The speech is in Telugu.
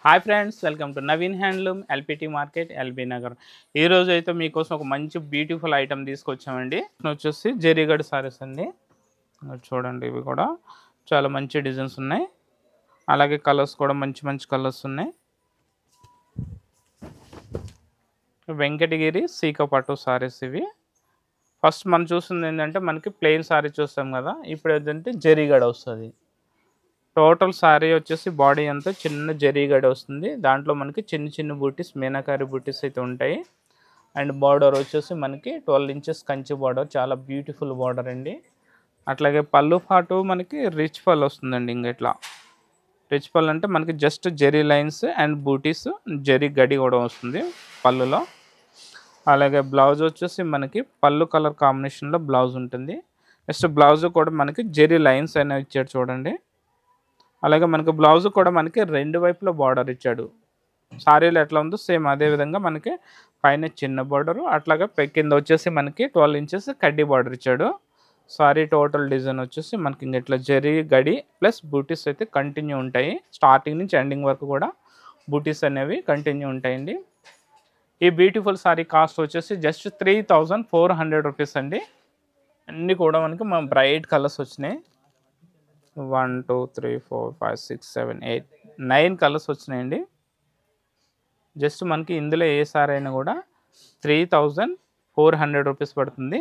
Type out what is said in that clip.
Hi friends, welcome to Naveen handloom LPT market LB Nagar. ఈరోజు అయితే మీకోసం ఒక మంచి బ్యూటిఫుల్ ఐటమ్ తీసుకొచ్చామండి. వచ్చేసి జరీగడ్ సారీస్ అండి. చూడండి, ఇవి కూడా చాలా మంచి డిజైన్స్ ఉన్నాయి. అలాగే కలర్స్ కూడా మంచి మంచి కలర్స్ ఉన్నాయి. వెంకటగిరి సీకపట్టు సారీస్ ఇవి. ఫస్ట్ మనం చూస్తుంది ఏంటంటే మనకి ప్లెయిన్ సారీ చూస్తాం కదా, ఇప్పుడు ఏంటంటే జరీగడ్ వస్తుంది. టోటల్ సారీ వచ్చేసి బాడీ అంతా చిన్న జరీగడ్ వస్తుంది. దాంట్లో మనకి చిన్న చిన్న బూటీస్, మీనాకారి బూటీస్ అయితే ఉంటాయి. అండ్ బార్డర్ వచ్చేసి మనకి 12 ఇంచెస్ కంచి బార్డర్, చాలా బ్యూటిఫుల్ బార్డర్ అండి. అట్లాగే పళ్ళు పాటు మనకి రిచ్ పళ్ళు వస్తుందండి. ఇట్లా రిచ్ పళ్ళు అంటే మనకి జస్ట్ జరీ లైన్స్ అండ్ బూటీస్, జరీ గడి కూడా వస్తుంది పళ్ళులో. అలాగే బ్లౌజ్ వచ్చేసి మనకి పళ్ళు కలర్ కాంబినేషన్లో బ్లౌజ్ ఉంటుంది. నెక్స్ట్ బ్లౌజ్ కూడా మనకి జరీ లైన్స్ అనేవి ఇచ్చాడు చూడండి. అలాగే మనకి బ్లౌజ్ కూడా మనకి రెండు వైపులో బార్డర్ ఇచ్చాడు. సారీలో ఎట్లా ఉందో సేమ్ అదే విధంగా మనకి పైన చిన్న బార్డరు, అట్లాగే కింద వచ్చేసి మనకి 12 ఇంచెస్ కడ్డీ బార్డర్ ఇచ్చాడు. సారీ టోటల్ డిజైన్ వచ్చేసి మనకి ఇట్లా జరీ గడి ప్లస్ బూటీస్ అయితే కంటిన్యూ ఉంటాయి. స్టార్టింగ్ నుంచి ఎండింగ్ వరకు కూడా బూటీస్ అనేవి కంటిన్యూ ఉంటాయండి. ఈ బ్యూటిఫుల్ సారీ కాస్ట్ వచ్చేసి జస్ట్ 3400 రూపీస్ అండి. అన్నీ కూడా మనకి బ్రైట్ కలర్స్ వచ్చినాయి. 1 2 3 4 5 6 7 8 9 కలర్స్ వచ్చినాయండి. జస్ట్ మనకి ఇందులో ఏ సారీ అయినా కూడా 3400 రూపీస్ పడుతుంది.